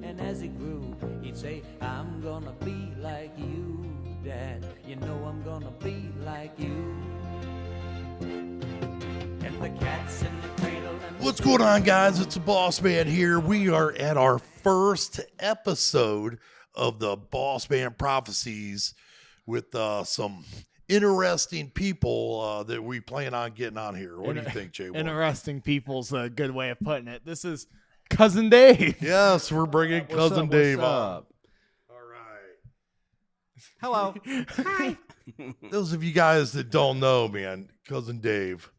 And as he grew, he'd say, I'm gonna be like you, Dad. You know I'm gonna be like you. And the cat's in the cradle. What's going on, guys? It's the Bossman here. We are at our first episode of the Bossman Prophecies with some interesting people that we plan on getting on here. What do you think, Jay? Interesting people's a good way of putting it. This is Cousin Dave. Yes, we're bringing Cousin Dave on. All right. Hello. Hi. Those of you guys that don't know, man, Cousin Dave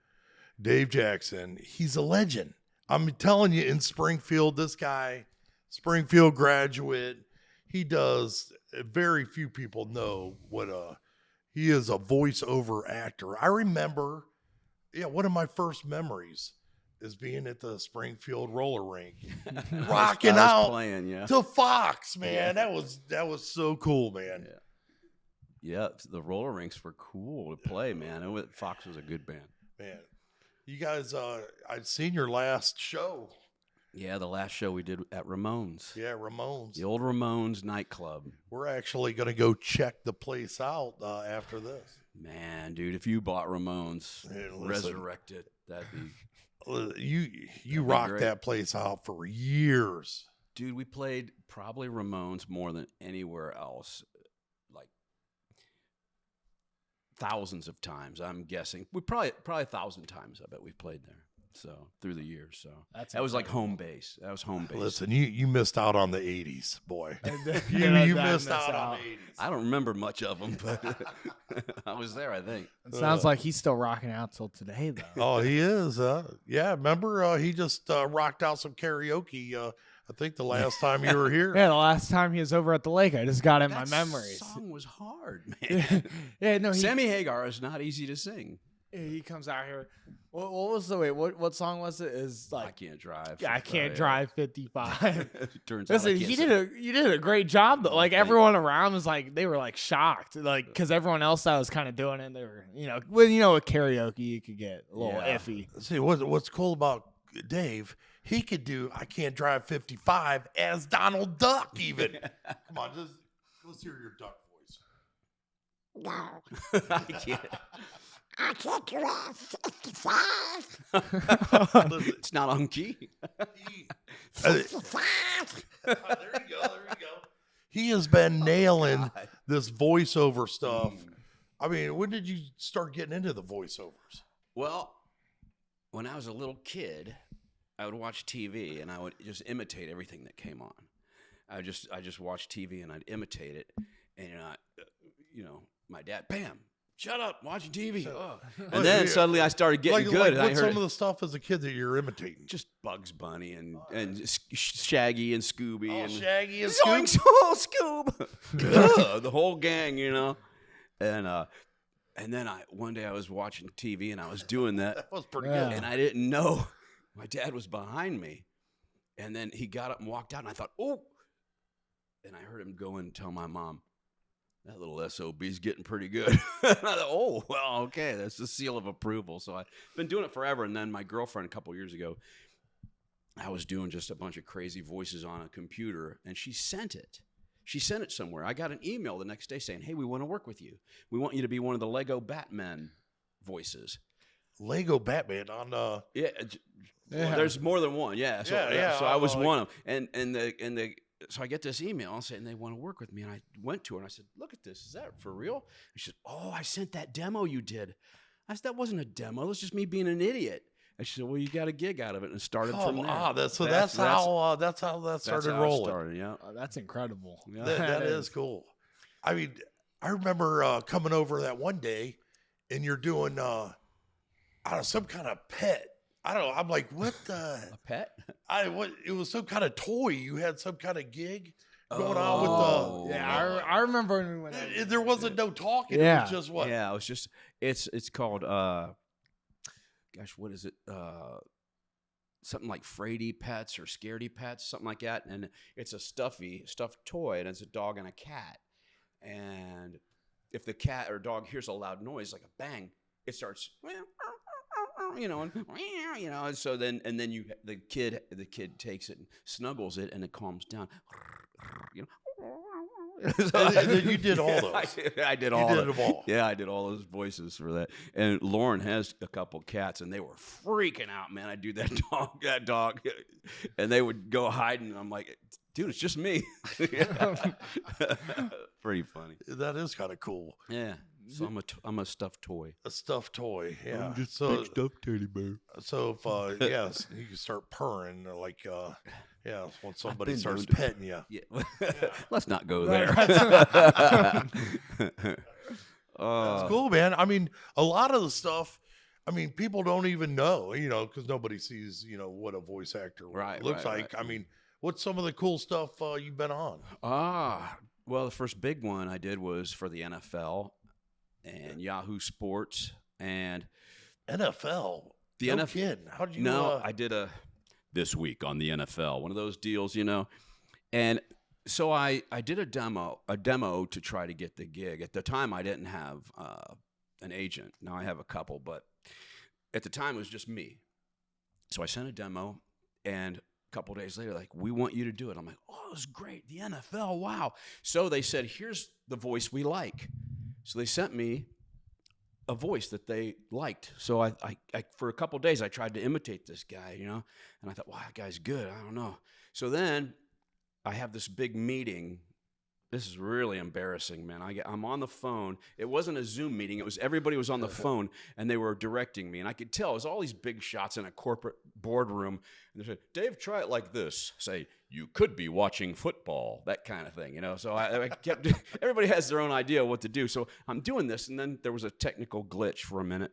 Jackson, he's a legend. I'm telling you, in Springfield, this guy, Springfield graduate, he does, very few people know what he is a voiceover actor. I remember, one of my first memories is being at the Springfield roller rink, rocking out playing, to Foxx, man. That was so cool, man. Yeah, the roller rinks were cool to play, man. Foxx was a good band. Man, you guys, I'd seen your last show. Yeah, the last show we did at Ramones. Yeah, Ramones. The old Ramones nightclub. We're actually going to go check the place out after this. Man, dude, if you bought Ramones, Hey, listen. resurrect it, that'd be... You rocked that place out for years. Dude, we played probably Ramones more than anywhere else. Like thousands of times, I'm guessing. We probably 1,000 times, I bet we've played there. So through the years, so that was like home base. That was home base. Listen, you missed out on the '80s, boy. you missed out on the '80s. I don't remember much of them, but I was there, I think. It sounds like he's still rocking out till today, though. Oh, he is. Yeah, remember he just rocked out some karaoke. I think the last time you were here. Yeah, the last time he was over at the lake, I just got in my memories. That song was hard, man. No, Sammy Hagar is not easy to sing. He comes out here. What was the way? What song was it? Is like I can't drive. I can't drive 55. Turns out Listen, you did a great job though. Like everyone around was like they were like shocked, like because everyone else that was kind of doing it, they were with karaoke you could get a little iffy. See what's cool about Dave? He could do I Can't Drive 55 as Donald Duck even. Come on, let's hear your Duck voice. No, I can't. I can't drive 55. It's not on key. 55. There you go. He has been nailing this voiceover stuff. I mean, when did you start getting into the voiceovers? Well, when I was a little kid, I would watch TV and I would just imitate everything that came on. I just watch TV and I'd imitate it, and my dad, bam. Shut up, watching TV. And then suddenly I started getting good. Like what's some of the stuff as a kid that you're imitating? Just Bugs Bunny and Shaggy and Scooby. Oh, and Shaggy and Scooby. Zoinks! Oh, Scoob. The whole gang, And then one day I was watching TV and I was doing that. That was pretty Yeah. good. And I didn't know my dad was behind me. And then he got up and walked out and I thought, oh. And I heard him go in and tell my mom, that little SOB's getting pretty good. I thought, oh, well, okay. That's the seal of approval. So I've been doing it forever. And then my girlfriend a couple years ago, I was doing just a bunch of crazy voices on a computer, and she sent it. She sent it somewhere. I got an email the next day saying, hey, we want to work with you. We want you to be one of the Lego Batman voices. Lego Batman on Yeah. There's more than one. Yeah. So, so I was one of them. And so I get this email saying they want to work with me. And I went to her and I said, look at this. Is that for real? And she said, oh, I sent that demo you did. I said, that wasn't a demo. It was just me being an idiot. And she said, well, you got a gig out of it. And it started from there. That's how that started rolling. Yeah. Oh, that's incredible. Yeah. That is cool. I mean, I remember coming over that one day and you're doing some kind of pet. I don't know. I'm like, what the? A pet? It was some kind of toy. You had some kind of gig going on with the. Yeah, I remember when we went. There wasn't no talking. Yeah. It was just what? Yeah, it was just, it's called, what is it? Something like Fraidy Pets or Scaredy Pets, something like that. And it's a stuffed toy, and it's a dog and a cat. And if the cat or dog hears a loud noise, like a bang, it starts and so then the kid takes it and snuggles it, and it calms down. So And then you did all those. I did You all did of them all. Yeah, I did all those voices for that. And Lauren has a couple cats, and they were freaking out, man. I do that dog, and they would go hiding. And I'm like, dude, it's just me. Pretty funny. That is kind of cool. Yeah. So I'm a stuffed toy. A stuffed toy. Yeah. I'm just so big stuffed teddy bear. so if yes, you can start purring like when somebody been starts known to- petting you. Yeah. Let's not go Right. there. It's cool, man. I mean, a lot of the stuff, I mean, people don't even know, because nobody sees, what a voice actor looks like. Right. I mean, what's some of the cool stuff you've been on? Well, the first big one I did was for the NFL and Yahoo Sports and NFL. The No NFL. kidding. How did you? No, I did this week on the NFL, one of those deals, and so I did a demo to try to get the gig. At the time, I didn't have an agent. Now I have a couple, but at the time it was just me. So I sent a demo, and a couple days later, like, we want you to do it. I'm like, oh, this is great. The NFL, wow. So they said, here's the voice we like. So they sent me a voice that they liked. So I for a couple days, I tried to imitate this guy, and I thought, wow, that guy's good. I don't know. So then I have this big meeting. This is really embarrassing, man. I'm on the phone. It wasn't a Zoom meeting. It was everybody was on the phone, and they were directing me. And I could tell it was all these big shots in a corporate boardroom. And they said, Dave, try it like this. Say, you could be watching football, that kind of thing, So I kept, everybody has their own idea of what to do. So I'm doing this, and then there was a technical glitch for a minute.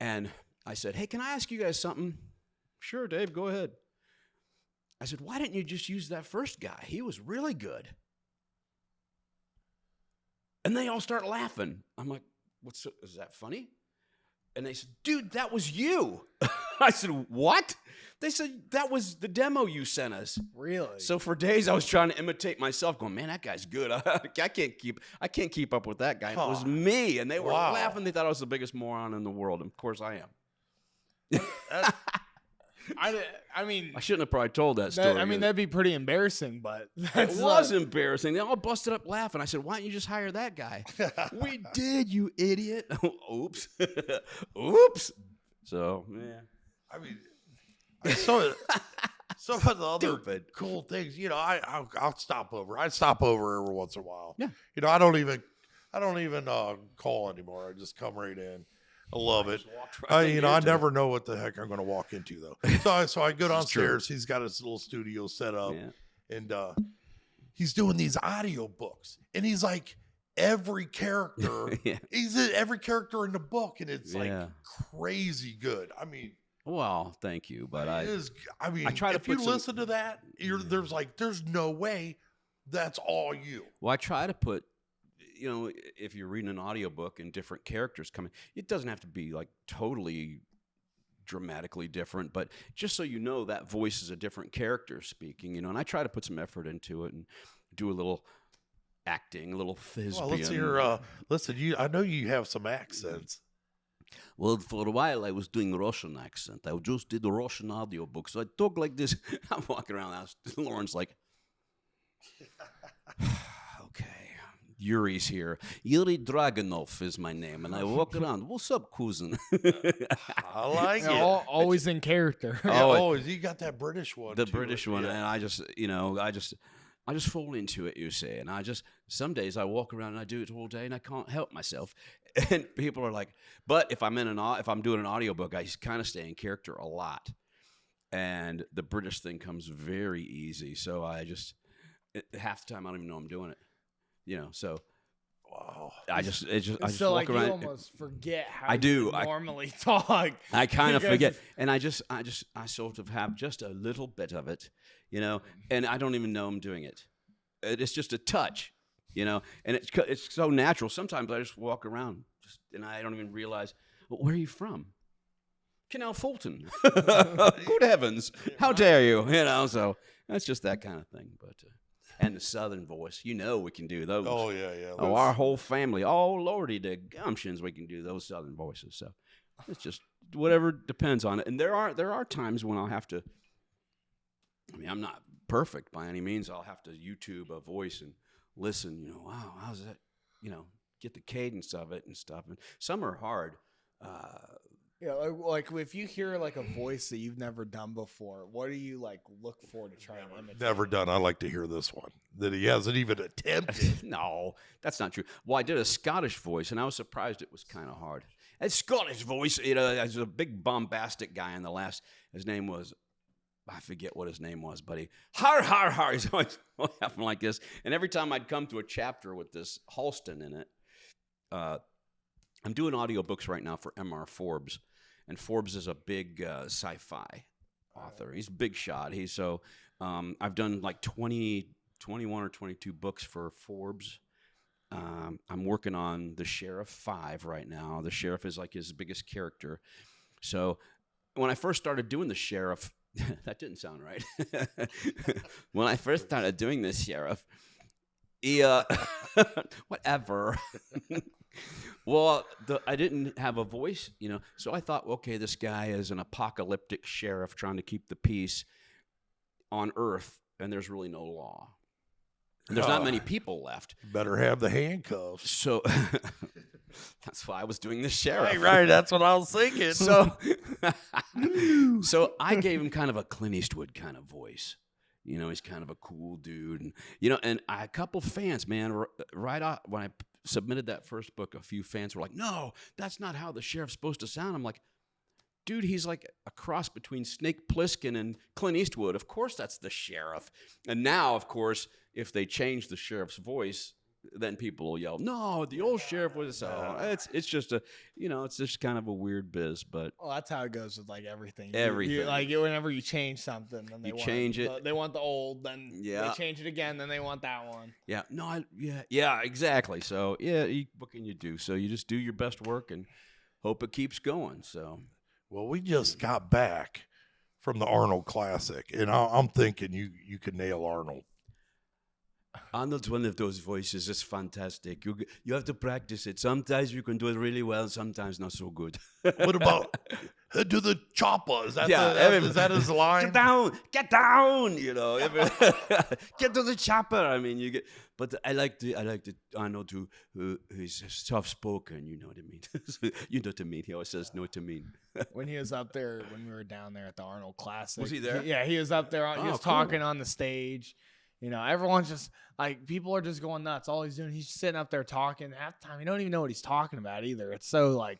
And I said, hey, can I ask you guys something? Sure, Dave, go ahead. I said, why didn't you just use that first guy? He was really good. And they all start laughing. I'm like, is that funny? And they said, dude, that was you. I said, what? They said, that was the demo you sent us. Really? So for days I was trying to imitate myself, going, man, that guy's good. I can't keep up with that guy. It was me. And they were laughing. They thought I was the biggest moron in the world. And of course I am. I mean, I shouldn't have probably told that story. that'd be pretty embarrassing, but It was embarrassing. They all busted up laughing. I said, why don't you just hire that guy? We did, you idiot. Oops. Oops. So, yeah. I mean, some of the other Stupid. cool things, I'll stop over. I stop over every once in a while. Yeah. I don't even call anymore. I just come right in. I love it. I never know what the heck I'm going to walk into though. So I go downstairs. He's got his little studio set up, and he's doing these audio books, and he's like every character. He's every character in the book, and it's like crazy good. I mean, well, thank you, but I try to if you put some- listen to that, there's no way that's all you. Well, I try to put, if you're reading an audiobook and different characters come in, it doesn't have to be like totally dramatically different, but just so that voice is a different character speaking, and I try to put some effort into it and do a little acting, a little thespian. Well, let's hear, listen, I know you have some accents. Well, for a while I was doing Russian accent. I just did the Russian audiobook, so I talk like this. I'm walking around the house. Lauren's like, okay. Yuri's here. Yuri Dragunov is my name, and I walk around. What's up, cousin? I like it. always in character. Yeah, always. You got that British one. The too, British one, yeah. and I just fall into it, you see. And some days I walk around and I do it all day, and I can't help myself. And people are like, but if I'm doing an audiobook, I kind of stay in character a lot. And the British thing comes very easy. So half the time I don't even know I'm doing it. So wow. I just So walk around. you almost forget how I do. you normally talk. I kind of Because forget, and I sort of have just a little bit of it, and I don't even know I'm doing it. It's just a touch, and it's so natural. Sometimes I just walk around, and I don't even realize, well, where are you from? Canal Fulton. Good heavens, how dare you? So that's just that kind of thing, but. And the Southern voice, we can do those. Oh, yeah. Oh, our whole family. Oh, Lordy, the gumptions, we can do those Southern voices. So it's just whatever depends on it. And there are times when I'll have to. I mean, I'm not perfect by any means. I'll have to YouTube a voice and listen. Wow, how's that? Get the cadence of it and stuff. And some are hard. Yeah, like if you hear like a voice that you've never done before, what do you like look for to try and imitate? Never done. I like to hear this one that he hasn't even attempted. No, that's not true. Well, I did a Scottish voice, and I was surprised it was kind of hard. A Scottish voice, there's a big bombastic guy in the last. His name was, I forget what his name was, but har har har. He's always laughing like this. And every time I'd come to a chapter with this Halston in it, I'm doing audiobooks right now for M.R. Forbes. And Forbes is a big sci-fi author. He's a big shot. I've done like 21 or 22 books for Forbes. I'm working on The Sheriff 5 right now. The Sheriff is like his biggest character. So when I first started doing The Sheriff, that didn't sound right. When I first started doing The Sheriff, whatever. Well, I didn't have a voice, so I thought, okay, this guy is an apocalyptic sheriff trying to keep the peace on Earth, and there's really no law. And there's not many people left. Better have the handcuffs. So that's why I was doing the sheriff. Right. That's what I was thinking. So I gave him kind of a Clint Eastwood kind of voice. He's kind of a cool dude. And, and a couple fans, man, right off when I submitted that first book, a few fans were like, no, that's not how the sheriff's supposed to sound. I'm like, dude, he's like a cross between Snake Plissken and Clint Eastwood. Of course that's the sheriff. And now, of course, if they change the sheriff's voice, then people will yell, no, the old sheriff was so. It's just it's just kind of a weird biz, but well, that's how it goes with like everything. Everything. Like whenever you change something, then they change it. They want the old, then they change it again, then they want that one. Yeah. No. Yeah. Exactly. So what can you do? So you just do your best work and hope it keeps going. So. Well, we just got back from the Arnold Classic, and I'm thinking you could nail Arnold. Arnold's one of those voices. It's fantastic. You have to practice it. Sometimes you can do it really well. Sometimes not so good. What about do the chopper? Is that is that his line? Get down, get to the chopper. I mean, but I like the Arnold who's soft spoken. You know what I mean? You know what I mean. He always says no to me. When he was up there, when we were down there at the Arnold Classic, was he there? Yeah, he was up there. He was cool. talking on the stage. Everyone's just like, people are just going nuts. All he's doing, he's just sitting up there talking. Half the time, you don't even know what he's talking about either. It's so like,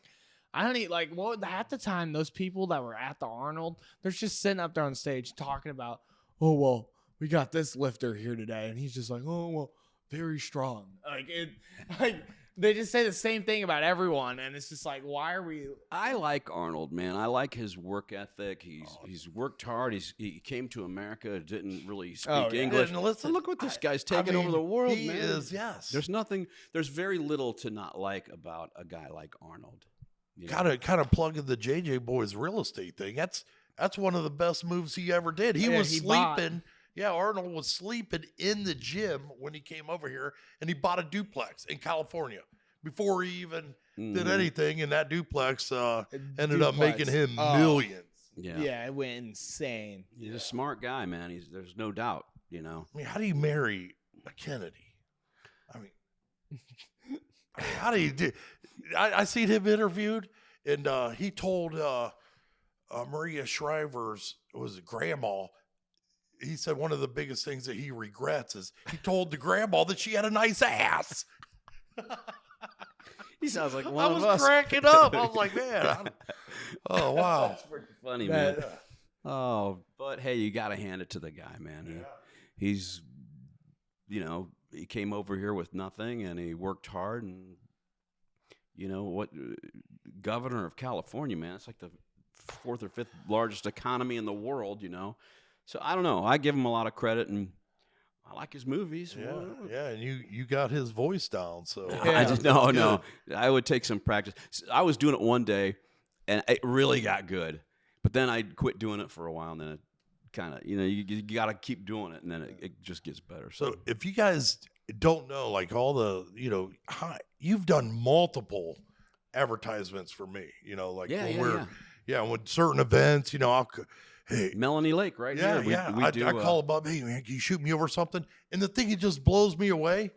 I don't even like, half the time, those people that were at the Arnold, they're just sitting up there on stage talking about, oh, well, we got this lifter here today. And he's just like, oh, well, very strong. They just say the same thing about everyone, and it's just like, why are we? I like Arnold, man. I like his work ethic. He's worked hard. He came to America, didn't really speak English. And listen, look what this guy's taking over the world, he man. is, yes. There's very little to not like about a guy like Arnold. Kind of plugging the JJ Boys real estate thing. That's one of the best moves he ever did. He was sleeping. Yeah, Arnold was sleeping in the gym when he came over here, and he bought a duplex in California before he even did anything, and that duplex ended up making him millions. Yeah, it went insane. He's a smart guy, man. There's no doubt, I mean, how do you marry a Kennedy? I mean, how do you do? I seen him interviewed, and he told Maria Shriver's grandma. He said one of the biggest things that he regrets is he told the grandma that she had a nice ass. He sounds like one of us. I was cracking up. I was like, man. Oh, wow. That's pretty funny, man. Oh, but hey, you got to hand it to the guy, man. Yeah. He's, he came over here with nothing, and he worked hard, and, governor of California, man, it's like the 4th or 5th largest economy in the world, So I don't know. I give him a lot of credit, and I like his movies. Yeah, and you got his voice down. So I just no. I would take some practice. I was doing it one day, and it really got good. But then I quit doing it for a while, and then it kind of, you got to keep doing it, and then it just gets better. So if you guys don't know, like all the, you've done multiple advertisements for me. Yeah, with certain events, hey, Melanie Lake, right yeah, here. yeah. We do. I call him up, hey man, can you shoot me over something? And the thing, it just blows me away.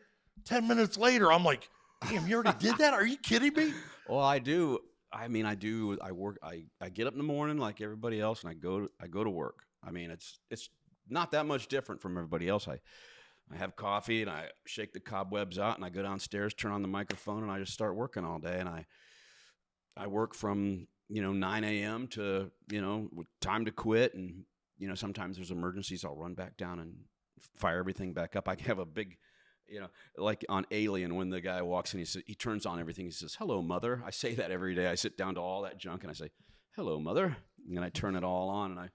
10 minutes later, I'm like, damn, you already did that? Are you kidding me? Well, I do. I mean, I do. I work. I get up in the morning like everybody else, and I go to work. I mean, it's not that much different from everybody else. I have coffee and I shake the cobwebs out, and I go downstairs, turn on the microphone, and I just start working all day. And I work from 9 a.m. to with time to quit, and sometimes there's emergencies. I'll run back down and fire everything back up. I have a big. Like on Alien, when the guy walks in, he turns on everything. He says, "Hello, mother." I say that every day. I sit down to all that junk and I say, "Hello, mother," and I turn it all on.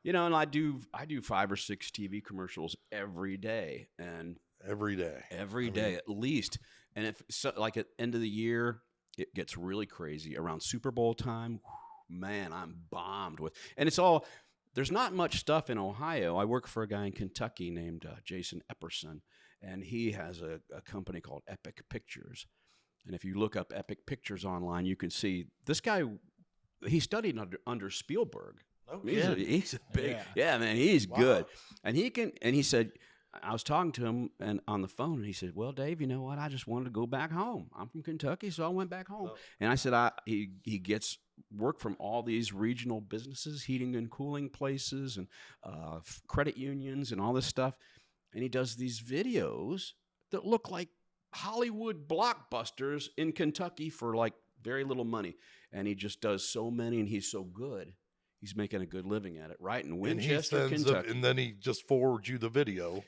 And I do 5 or 6 TV commercials every day, and Every day. every day at least. And if like at the end of the year, it gets really crazy around Super Bowl time. Man, I'm bombed with, and it's all. There's not much stuff in Ohio. I work for a guy in Kentucky named Jason Epperson. And he has a company called Epic Pictures. And if you look up Epic Pictures online, you can see this guy, he studied under Spielberg. He's a big, man, he's good. And he said, I was talking to him on the phone, and he said, well, Dave, you know what? I just wanted to go back home. I'm from Kentucky, so I went back home. Oh. And I said, he gets work from all these regional businesses, heating and cooling places, and credit unions, and all this stuff. And he does these videos that look like Hollywood blockbusters in Kentucky for like very little money. And he just does so many, and he's so good. He's making a good living at it, right? In Winchester, Kentucky. And then he just forwards you the video.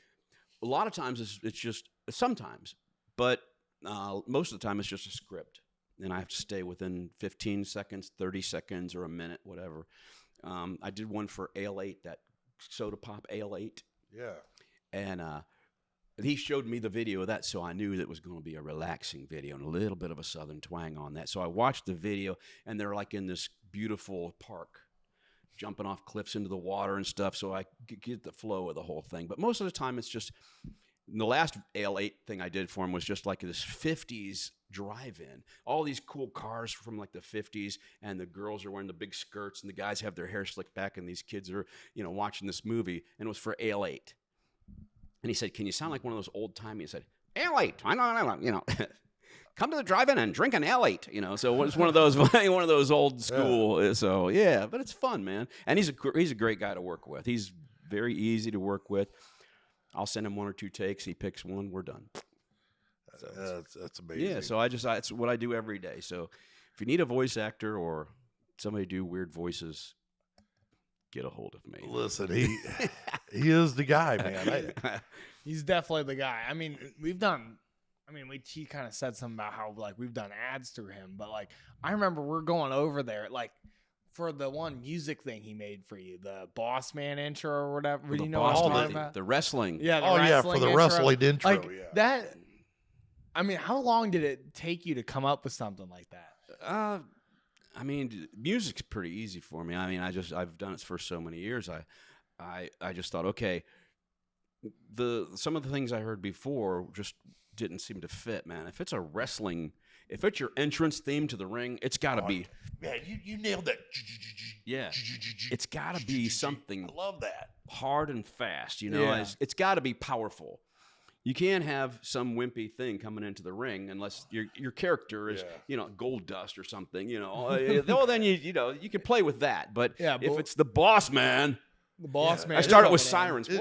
A lot of times it's just, sometimes, but most of the time it's just a script. And I have to stay within 15 seconds, 30 seconds, or a minute, whatever. I did one for Ale 8, that soda pop Ale 8. Yeah. And he showed me the video of that, so I knew that it was going to be a relaxing video and a little bit of a southern twang on that. So I watched the video, and they're like in this beautiful park, jumping off cliffs into the water and stuff, so I could get the flow of the whole thing. But most of the time, it's just the last Ale 8 thing I did for him was just like this 50s drive-in. All these cool cars from like the 50s, and the girls are wearing the big skirts, and the guys have their hair slicked back, and these kids are watching this movie, and it was for Ale 8. And he said, can you sound like one of those old-timey? He said, Ale 8, I know, come to the drive-in and drink an Ale 8, So it's one of those old school. Yeah. So yeah, but it's fun, man. And he's a great guy to work with. He's very easy to work with. I'll send him 1 or 2 takes. He picks one. We're done. So that's amazing. Yeah. So it's what I do every day. So if you need a voice actor or somebody to do weird voices, get a hold of me. Listen, he is the guy, man. He's definitely the guy. I mean, he kind of said something about how like we've done ads through him, but like I remember we're going over there like for the one music thing he made for you, the Bossman intro or whatever. What I'm talking about? The wrestling. Yeah. For the wrestling intro. Like, that. I mean, how long did it take you to come up with something like that? I mean, music's pretty easy for me. I mean, I've done it for so many years. I just thought, okay, some of the things I heard before just didn't seem to fit, man. If it's your entrance theme to the ring, it's got to be. Man, you nailed that. Yeah, it's got to be something. I love that. Hard and fast, Yeah. It's got to be powerful. You can't have some wimpy thing coming into the ring unless your character is, gold dust or something, Well, then you can play with that. But if it's the boss man, I started with sirens. Get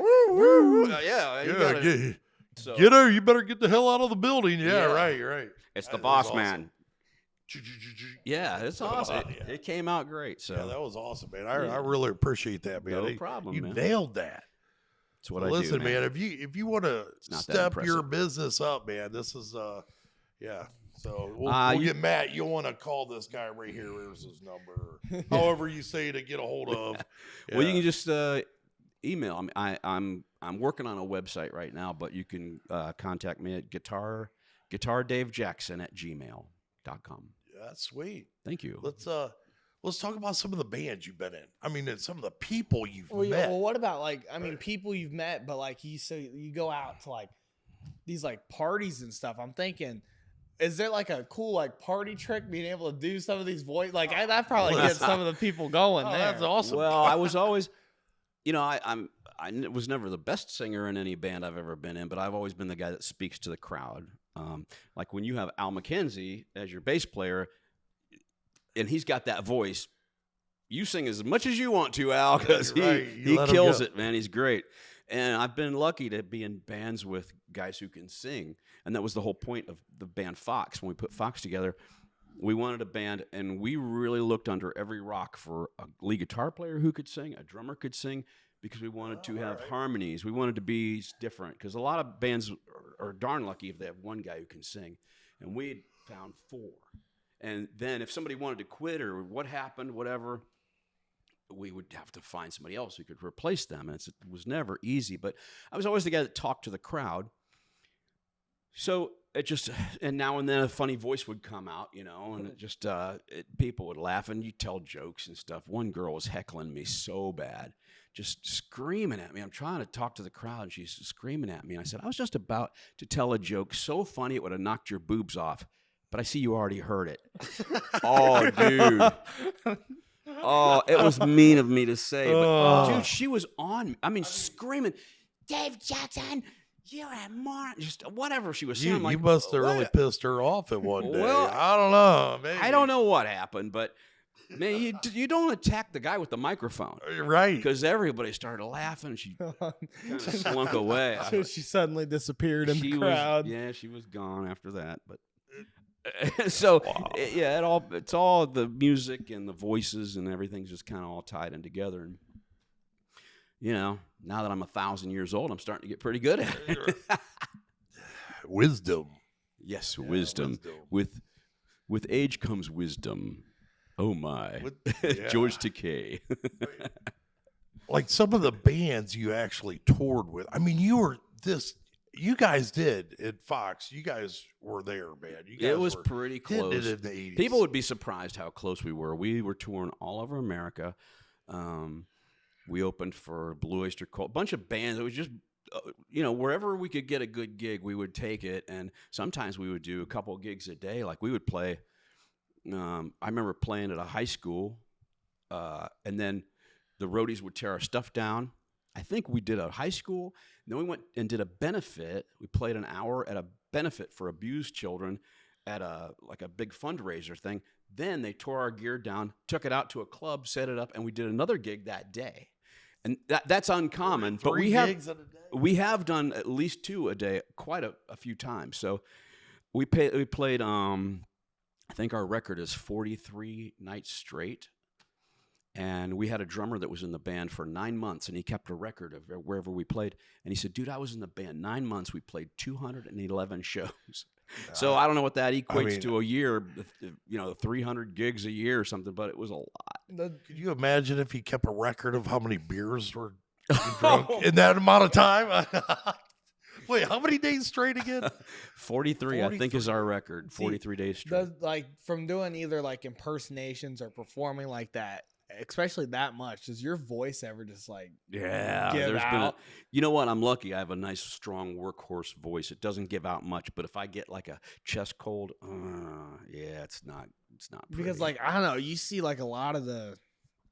her! You better get the hell out of the building. Yeah. Right. It's the boss man. Yeah, it's awesome. It came out great. So that was awesome, man. I really appreciate that, man. No problem, you man. Nailed that. That's what Listen, I do, man. if you want to step your business up, man, this is yeah. So we'll get Matt. You'll want to call this guy right here. Here's his number. However you say to get a hold of. Yeah. Well, you can just email. I'm working on a website right now, but you can contact me at guitardavejackson@gmail.com. Yeah, that's sweet. Thank you. Let's talk about some of the bands you've been in. I mean, and some of the people you've met. Well, what about people you've met, but like you go out to like these like parties and stuff. I'm thinking is there like a cool like party trick being able to do some of these like that probably gets some of the people going there. That's awesome. Well, I was always, I was never the best singer in any band I've ever been in, but I've always been the guy that speaks to the crowd. Like when you have Al McKenzie as your bass player, and he's got that voice, you sing as much as you want to, Al, because he kills it, man. He's great. And I've been lucky to be in bands with guys who can sing. And that was the whole point of the band Foxx. When we put Foxx together, we wanted a band, and we really looked under every rock for a lead guitar player who could sing, a drummer could sing, because we wanted to have harmonies. We wanted to be different, because a lot of bands are darn lucky if they have one guy who can sing. And we found 4. And then if somebody wanted to quit or what happened, whatever, we would have to find somebody else who could replace them. And it was never easy, but I was always the guy that talked to the crowd. So it just, and now and then a funny voice would come out, and it just, people would laugh and you tell jokes and stuff. One girl was heckling me so bad, just screaming at me. I'm trying to talk to the crowd, and she's screaming at me. And I said, I was just about to tell a joke so funny it would have knocked your boobs off, but I see you already heard it. Oh, dude. Oh, it was mean of me to say, but dude, she was on me. I mean, screaming, Dave Jackson, you're a moron. Just whatever she was saying. You must have really pissed her off at one day. Well, I don't know. Maybe. I don't know what happened, but man, you don't attack the guy with the microphone. Right. Because everybody started laughing, and she kind of slunk away. So she suddenly disappeared in the crowd. She was gone after that, but. So it's all the music and the voices and everything's just kind of all tied in together. And now that I'm 1,000 years old, I'm starting to get pretty good at it. Wisdom. Yes, wisdom. With age comes wisdom. Oh my, George Takei. Like some of the bands you actually toured with. I mean, you guys did at Foxx. You guys were there, man. It was pretty close. In the 80s. People would be surprised how close we were. We were touring all over America. We opened for Blue Oyster Cult, a bunch of bands. It was just, wherever we could get a good gig, we would take it. And sometimes we would do a couple of gigs a day. Like we would play. I remember playing at a high school, and then the roadies would tear our stuff down. I think we did a high school, and then we went and did a benefit. We played an hour at a benefit for abused children at a big fundraiser thing. Then they tore our gear down, took it out to a club, set it up, and we did another gig that day. And that's uncommon, but we have done at least 2 a day, quite a few times. So we played. I think our record is 43 nights straight. And we had a drummer that was in the band for 9 months, and he kept a record of wherever we played. And he said, dude, I was in the band 9 months. We played 211 shows. So I don't know what that equates to a year, 300 gigs a year or something, but it was a lot. Could you imagine if he kept a record of how many beers were drunk in that amount of time? Wait, how many days straight again? 43, I think, is our record. 43 days straight. From doing either like impersonations or performing like that, especially that much, does your voice ever just give out? You know what? I'm lucky. I have a nice, strong workhorse voice. It doesn't give out much, but if I get like a chest cold, it's not pretty. Because I don't know, you see a lot of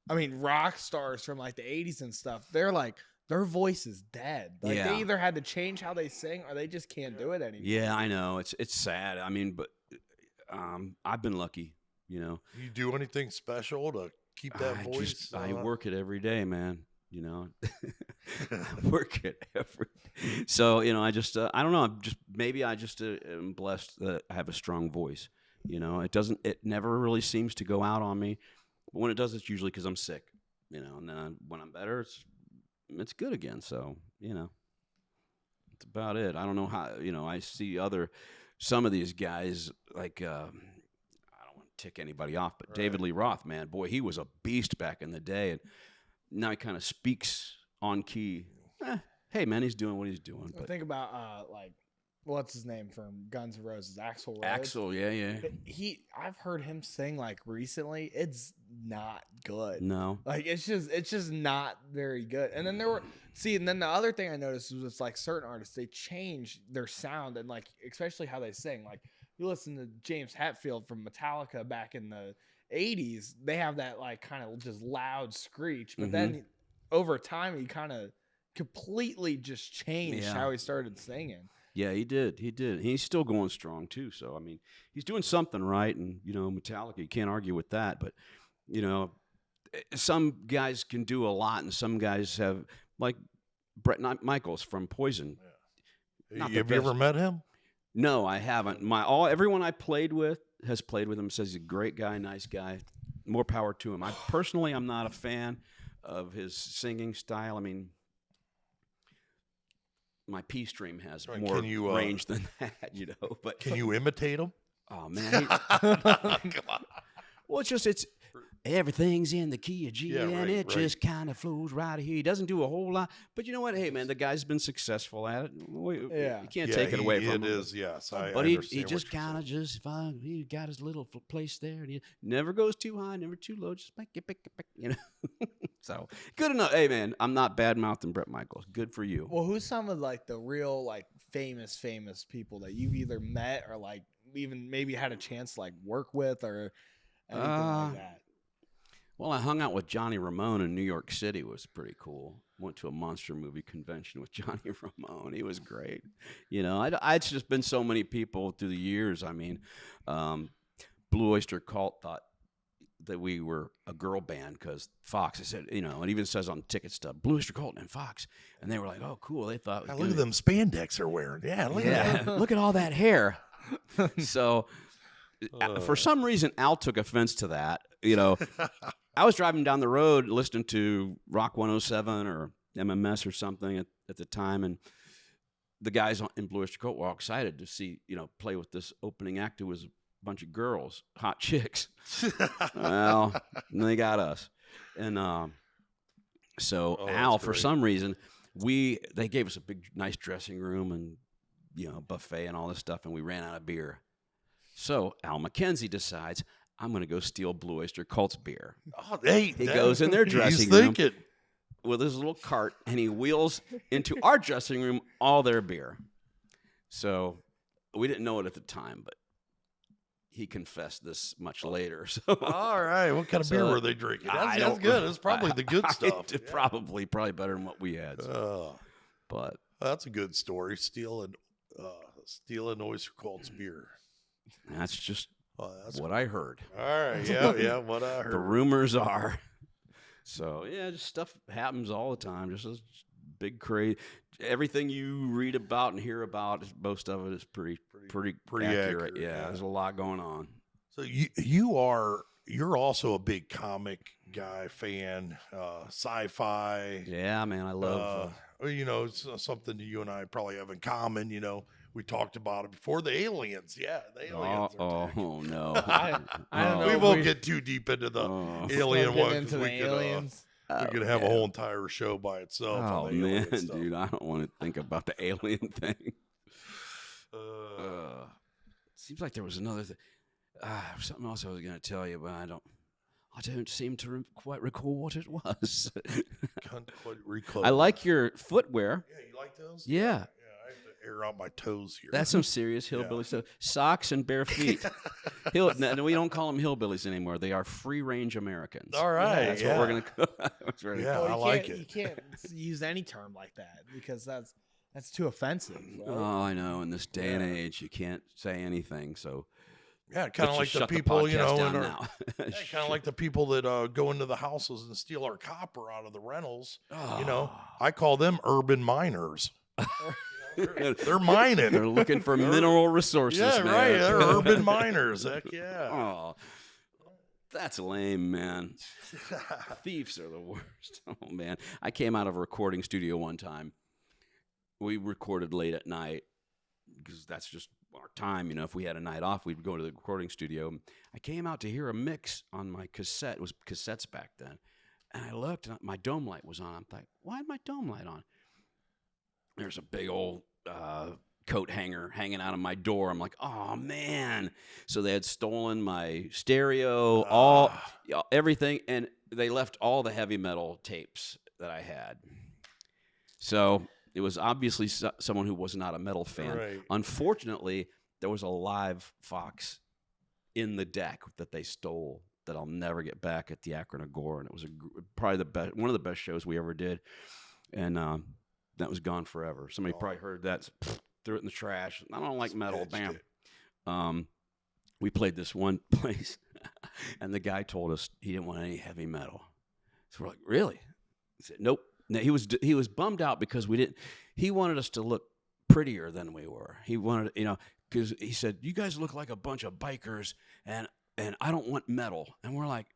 rock stars from the 80s and stuff. They're their voice is dead. They either had to change how they sing or they just can't do it anymore. Yeah, I know. It's sad. I mean, but I've been lucky. You do anything special to keep that voice? I work it every day, man. I work it every day. So, I just, I don't know. Maybe I just am blessed that I have a strong voice. It never really seems to go out on me. But when it does, it's usually because I'm sick, and then when I'm better, it's good again. So, that's about it. I don't know how, I see some of these guys tick anybody off, but right. David Lee Roth, man, boy, he was a beast back in the day, and now he kind of speaks on key. Hey, man, he's doing what he's doing. But think about what's his name from Guns N' Roses, Axl Rose. Axl, yeah. I've heard him sing recently. It's not good. No, it's just not very good. And then then the other thing I noticed was certain artists, they change their sound and especially how they sing. you listen to James Hetfield from Metallica back in the 80s, they have that like kind of just loud screech. But then over time, he kind of completely just changed how he started singing. Yeah, he did. He did. He's still going strong too. So I mean, he's doing something right, and Metallica, you can't argue with that. But some guys can do a lot, and some guys have, like Bret Michaels from Poison. Yeah. Have you ever met him? No, I haven't. Everyone I played with has played with him. Says he's a great guy, nice guy. More power to him. I'm not a fan of his singing style. I mean, my P stream has more range than that, But can you imitate him? Oh man, Come on. Well, it's everything's in the key of G, and it just kind of flows right here. He doesn't do a whole lot, but you know what? Hey, man, the guy's been successful at it. You can't take it away from him. It is, yes. But he just kind of he got his little place there, and he never goes too high, never too low. Just pick it. So good enough. Hey, man, I'm not bad mouthing Bret Michaels. Good for you. Well, who's some of like the real like famous people that you've either met or like even maybe had a chance to like work with or anything like that? Well, I hung out with Johnny Ramone in New York City. It was pretty cool. Went to a monster movie convention with Johnny Ramone. He was great. I'd just been so many people through the years. I mean, Blue Oyster Cult thought that we were a girl band because Foxx. I said, it even says on the ticket stub, Blue Oyster Cult and Foxx. And they were like, oh, cool. They thought, look at them spandex they're wearing. Yeah, look at that. Look at all that hair. So for some reason, Al took offense to that. I was driving down the road listening to Rock 107 or MMS or something at the time, and the guys in Blue Oyster Cult were all excited to see, play with this opening act who was a bunch of girls, hot chicks. Well, they got us. And so Al, for some reason, they gave us a big, nice dressing room and, buffet and all this stuff, and we ran out of beer. So Al McKenzie decides, I'm going to go steal Blue Oyster Cult's beer. Oh, he goes in their dressing room with his little cart, and he wheels into our dressing room all their beer. So we didn't know it at the time, but he confessed this much later. So all right, what kind of beer were they drinking? That's good. It's probably the good stuff. Probably better than what we had. But that's a good story. Stealing Oyster Cult's beer. That's just what I heard. All right, yeah, what I heard. The rumors are. So just stuff happens all the time. Just a big crazy. Everything you read about and hear about, most of it is pretty accurate. Yeah, there's a lot going on. So you're also a big comic guy fan, sci-fi. Yeah, man, I love. It's something that you and I probably have in common. We talked about it before. The aliens, the aliens. Oh no! I don't know. We won't get too deep into the alien one. Into the aliens. We could have a whole entire show by itself. Oh man, dude, I don't want to think about the alien thing. Seems like there was another thing. Something else I was going to tell you, but I don't seem to quite recall what it was. Can't quite recall. I like your footwear. Yeah, you like those? Yeah. Yeah, I have to air out my toes here. That's some serious hillbilly stuff. Socks and bare feet. No, we don't call them hillbillies anymore. They are free-range Americans. All right. That's what we're going to Yeah, I like it. You can't use any term like that because that's too offensive. Right? Oh, I know. In this day and age, you can't say anything. So yeah, kind of like the people, kind of like the people that go into the houses and steal our copper out of the rentals. I call them urban miners. They're mining. They're looking for mineral resources. Yeah, man. right. They're urban miners. Heck yeah. Oh, that's lame, man. Thieves are the worst. Oh man, I came out of a recording studio one time. We recorded late at night because that's just our time. If we had a night off, we'd go to the recording studio. I came out to hear a mix on my cassette. It was cassettes back then. And I looked, and my dome light was on. I'm like, why is my dome light on? There's a big old coat hanger hanging out of my door. I'm like, oh, man. So they had stolen my stereo, everything, and they left all the heavy metal tapes that I had. So it was obviously someone who was not a metal fan. Right. Unfortunately, there was a live Foxx in the deck that they stole that I'll never get back at the Akron Agora, and it was probably the best, one of the best shows we ever did, and that was gone forever. Somebody probably heard that, threw it in the trash. I don't like metal. Bam. We played this one place, and the guy told us he didn't want any heavy metal. So we're like, really? He said, nope. No, he was bummed out because we didn't. He wanted us to look prettier than we were. He wanted, because he said, you guys look like a bunch of bikers, and I don't want metal. And we're like,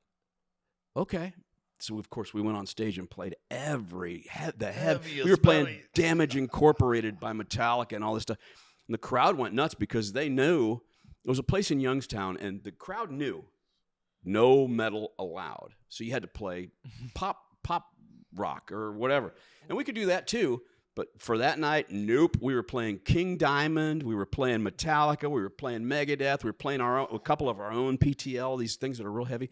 okay. So of course we went on stage and played the heaviest. We were playing Damage Incorporated by Metallica and all this stuff. And the crowd went nuts because they knew it was a place in Youngstown, and the crowd knew no metal allowed. So you had to play pop rock or whatever. And we could do that too. But for that night, nope. We were playing King Diamond. We were playing Metallica. We were playing Megadeth. We were playing a couple of our own PTL, these things that are real heavy.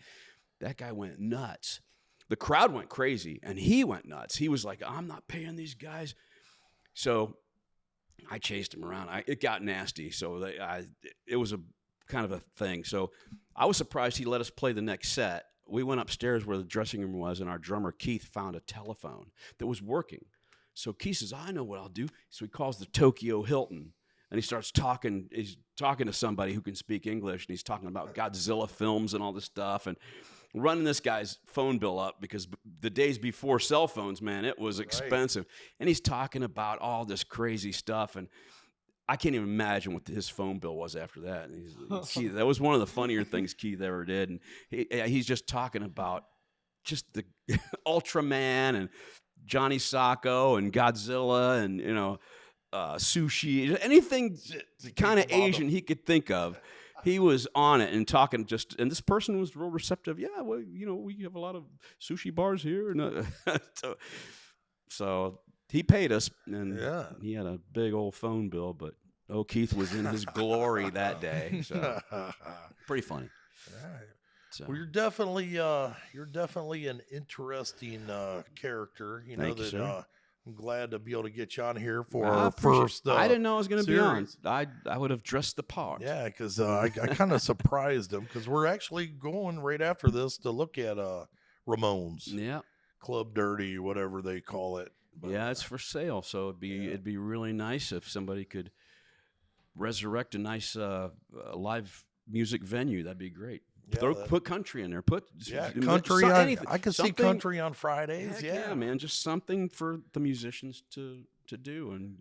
That guy went nuts. The crowd went crazy, and he went nuts. He was like, I'm not paying these guys. So I chased him around. It got nasty. So it was a kind of a thing. So I was surprised he let us play the next set. We went upstairs where the dressing room was, and our drummer, Keith, found a telephone that was working. So Keith says, I know what I'll do. So he calls the Tokyo Hilton, and he starts talking. He's talking to somebody who can speak English, and he's talking about Godzilla films and all this stuff, and running this guy's phone bill up because the days before cell phones, man, it was expensive. Right. And he's talking about all this crazy stuff, and I can't even imagine what his phone bill was after that. And that was one of the funnier things Keith ever did, and he's just talking about just the Ultraman and Johnny Sacco and Godzilla and sushi, anything kind of Asian he could think of. He was on it and talking and this person was real receptive. Yeah, well, we have a lot of sushi bars here, and so he paid us, and he had a big old phone bill. But Keith was in his glory that day. So pretty funny. All right. So. Well, you're definitely an interesting character. Thank you, sir. I'm glad to be able to get you on here for our first. I didn't know I was going to be on. I would have dressed the part. Yeah, because I kind of surprised him because we're actually going right after this to look at Ramones. Yeah, Club Dirty, whatever they call it. But, yeah, it's for sale, so it'd be really nice if somebody could resurrect a nice live music venue. That'd be great. Yeah, put country in there. Country. I could see country on Fridays. Yeah, man, just something for the musicians to do, and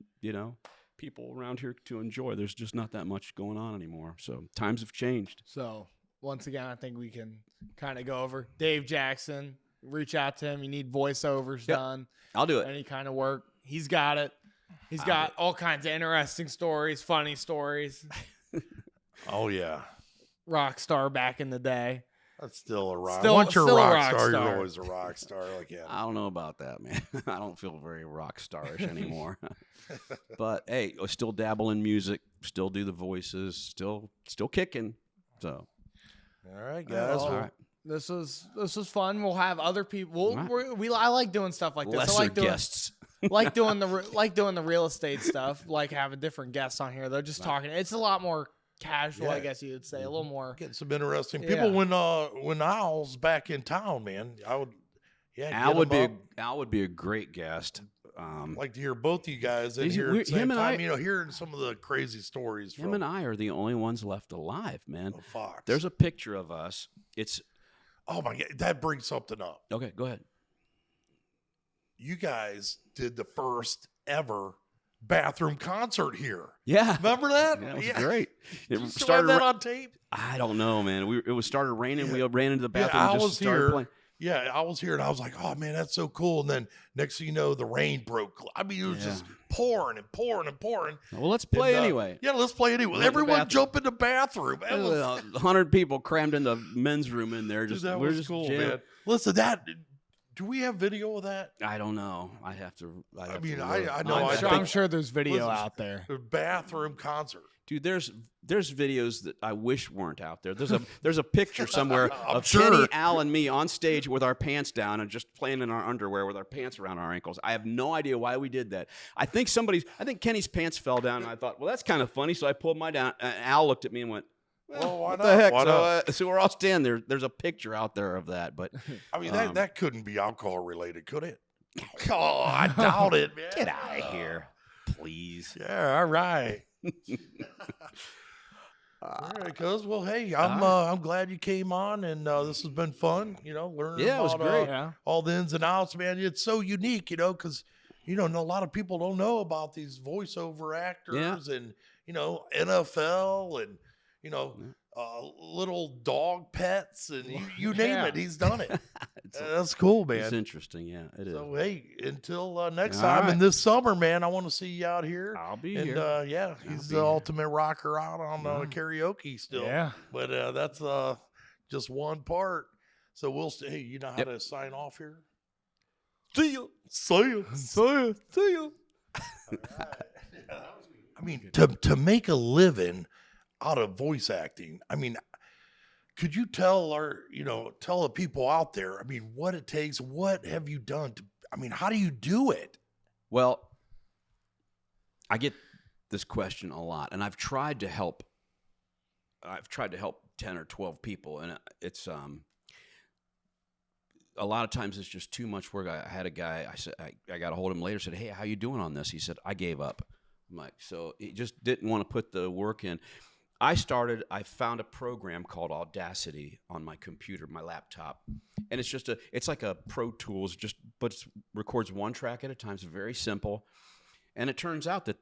people around here to enjoy. There's just not that much going on anymore. So times have changed. So once again, I think we can kind of go over Dave Jackson. Reach out to him. You need voiceovers done. I'll do it. Any kind of work. He's got it. He's got all kinds of interesting stories, funny stories. Oh yeah. Rock star back in the day. That's still a rock. Once you're a rock star, you're always a rock star. I don't know about that, man. I don't feel very rock starish anymore. But hey, I still dabble in music, still do the voices, still kicking. So, all right, guys. All right. This was fun. We'll have other people. I like doing stuff like this. Lesser guests. like doing the real estate stuff. Like having different guests on here. They're just talking. It's a lot more casual, I guess you would say, a little more. Getting some interesting people. When Al's back in town, man, I would. Yeah, Al would be a great guest. Like to hear both of you guys in here at the same time. Hearing some of the crazy stories. Him and I are the only ones left alive, man. Fox. There's a picture of us. Oh my God, that brings something up. Okay, go ahead. You guys did the first ever bathroom concert here. Yeah, remember that? Yeah, it was great. It started that on tape. I don't know, man. It was started raining. We ran into the bathroom. I was here. Yeah, I was here, and I was like, "Oh man, that's so cool." And then next thing you know, the rain broke. I mean, it was just pouring and pouring and pouring. Well, let's play anyway. Yeah, let's play anyway. Everyone jump in the bathroom. 100 people crammed in the men's room in there. That was cool, man. Listen, do we have video of that? I don't know. I know. I'm sure there's video out there. The bathroom concert. Dude, there's videos that I wish weren't out there. There's a picture somewhere of sure. Kenny, Al, and me on stage with our pants down and just playing in our underwear with our pants around our ankles. I have no idea why we did that. I think Kenny's pants fell down, and I thought, well, that's kind of funny. So I pulled mine down, and Al looked at me and went, Well, why what not? the heck? Why not? So we're all standing there. There's a picture out there of that, but I mean, that couldn't be alcohol related, could it? Oh, I doubt it, man. get out of here, please. Yeah, all right. All right, cuz. Well, hey, I'm glad you came on, and this has been fun. Learning Yeah, it was about great. all the ins and outs, man. It's so unique, because a lot of people don't know about these voiceover actors and NFL and little dog pets and you name it, he's done it. That's cool, man. It's interesting, yeah, it is. So hey, until next All time right. and this summer, man, I want to see you out here. I'll be And here. yeah, he's be the here. ultimate rocker out on karaoke still. Yeah. But that's just one part. So we'll see. Hey, you know how to sign off here? See you. See you. See you. I mean, to make a living out of voice acting, I mean, could you tell the people out there, I mean, what it takes, what have you done how do you do it? Well, I get this question a lot, and I've tried to help 10 or 12 people, and it's a lot of times it's just too much work. I had a guy, I got a hold of him later, said, "Hey, how you doing on this?" He said, "I gave up." I'm like, so he just didn't want to put the work in. I found a program called Audacity on my computer, my laptop. And it's like a Pro Tools, but it records one track at a time. It's very simple. And it turns out that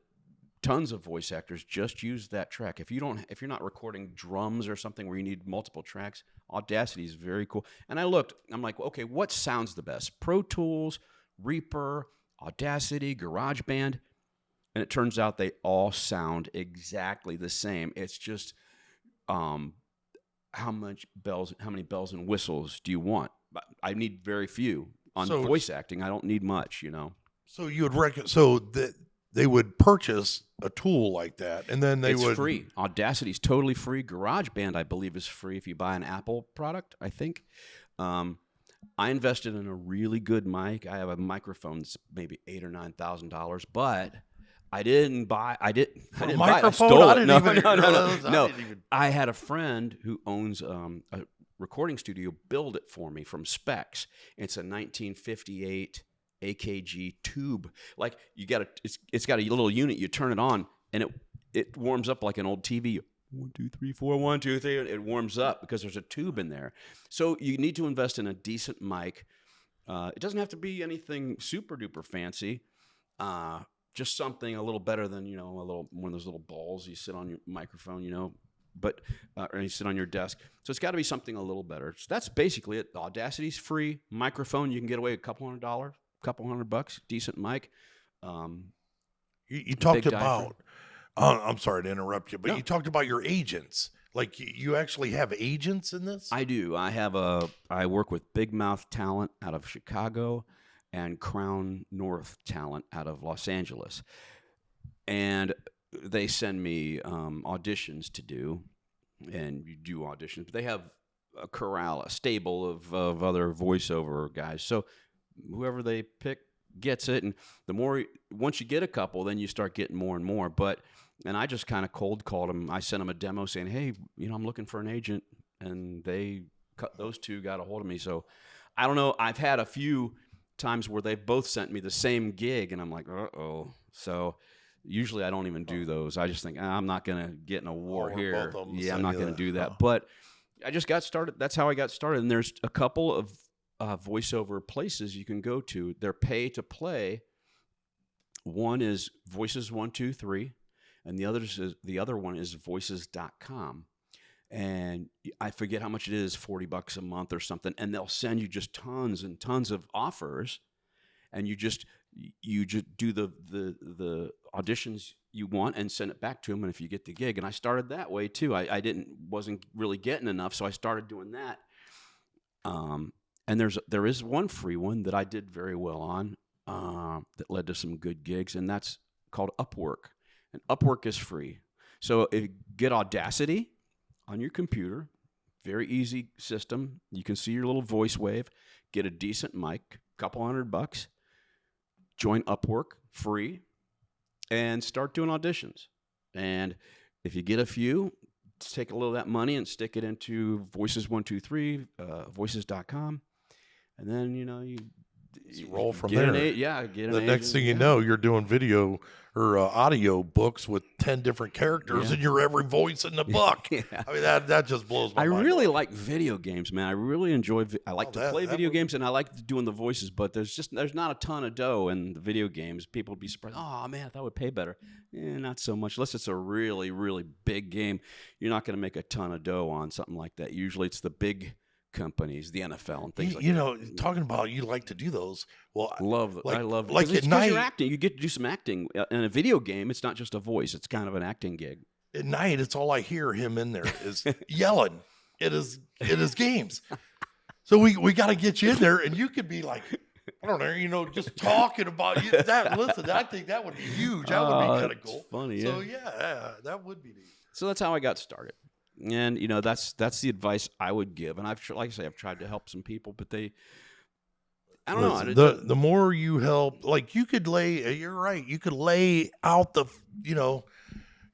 tons of voice actors just use that track. If you're not recording drums or something where you need multiple tracks, Audacity is very cool. And I'm like, okay, what sounds the best? Pro Tools, Reaper, Audacity, GarageBand. And it turns out they all sound exactly the same. It's just how many bells and whistles do you want? I need very few. On voice acting, I don't need much, So you would so that they would purchase a tool like that, and then it's free. Audacity's totally free. GarageBand, I believe, is free if you buy an Apple product, I think. I invested in a really good mic. I have a microphone that's maybe $8,000 or $9,000, but I didn't buy it. I stole it. No. I had a friend who owns a recording studio build it for me from specs. It's a 1958 AKG tube. Like it's got a little unit. You turn it on and it warms up like an old TV. 1, 2, 3, 4, 1, 2, 3. It warms up because there's a tube in there. So you need to invest in a decent mic. It doesn't have to be anything super duper fancy. Just something a little better than one of those little balls you sit on your microphone, but or you sit on your desk. So it's got to be something a little better. So that's basically it. Audacity's free. Microphone, you can get away with a couple $100, decent mic. You talked about. I'm sorry to interrupt you, but you talked about your agents. Like you actually have agents in this? I do. I work with Big Mouth Talent out of Chicago and Crown North Talent out of Los Angeles. And they send me auditions to do, and you do auditions. But they have a stable of other voiceover guys. So whoever they pick gets it. And once you get a couple, then you start getting more and more. And I just kind of cold called them. I sent them a demo saying, hey, I'm looking for an agent. And those two got a hold of me. So I don't know. I've had a few times where they've both sent me the same gig, and I'm like, uh-oh. So usually I don't even do those. I just think, I'm not going to get in a war here. Yeah, I'm not going to do that. But I just got started. That's how I got started. And there's a couple of voiceover places you can go to. They're pay to play. One is Voices 1, 2, 3, and the other one is voices.com. And I forget how much it is, $40 a month or something. And they'll send you just tons and tons of offers, and you just do the auditions you want and send it back to them. And if you get the gig, and I started that way too. I wasn't really getting enough, so I started doing that. And there is one free one that I did very well on that led to some good gigs, and that's called Upwork. And Upwork is free. So get Audacity on your computer. Very easy system. You can see your little voice wave. Get a decent mic, couple $100. Join Upwork, free, and start doing auditions. And if you get a few, just take a little of that money and stick it into Voices123, voices.com. And then, you roll from get there. Get an The next agent, thing you know, you're doing video or audio books with 10 different characters, Yeah. and you're every voice in the book. Yeah. I mean, that just blows my I mind. really like video games, man. I really enjoy. I like to play that video would- games, and I like doing the voices. But there's not a ton of dough in the video games. People would be surprised. Oh man, I thought would pay better. Not so much. Unless it's a really, really big game, you're not going to make a ton of dough on something like that. Usually, it's the big companies, the NFL and things like you that. know, talking about you like to do those. Well, I love like it. like 'Cause at you're night. acting. You get to do some acting in a video game. It's not just a voice. It's kind of an acting gig. At night, it's all I hear him in there is yelling. It is games. So we got to get you in there, and you could be like, I don't know, just talking about you. That. Listen, I think that would be huge. That would be kind of It's cool. funny. So Yeah. that would be neat. So that's how I got started. And that's the advice I would give. And I've tried to help some people, but I don't Listen, know. the more you help, like you could lay. You're right. You could lay out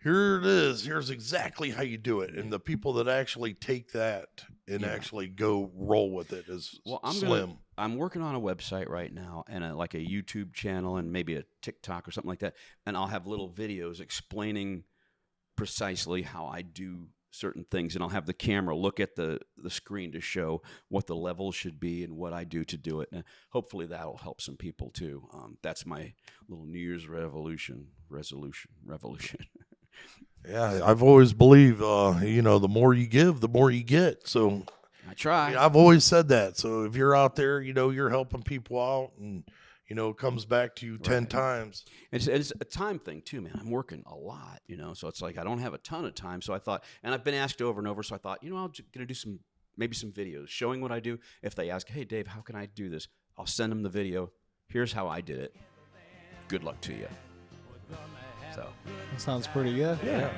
here it is. Here's exactly how you do it, and the people that actually take that and actually go roll with it is slim. I'm working on a website right now and like a YouTube channel and maybe a TikTok or something like that. And I'll have little videos explaining precisely how I do certain things, and I'll have the camera look at the screen to show what the levels should be and what I do to do it. And hopefully that'll help some people too. That's my little New Year's revolution. Yeah, I've always believed, the more you give, the more you get. So I try. I've always said that. So if you're out there, you're helping people out, and it comes back to you 10 times. It's a time thing too, man. I'm working a lot, so it's like I don't have a ton of time. So I thought, and I've been asked over and over, so I thought, I'm going to do some videos showing what I do. If they ask, hey, Dave, how can I do this? I'll send them the video. Here's how I did it. Good luck to you. So That sounds pretty good. Yeah.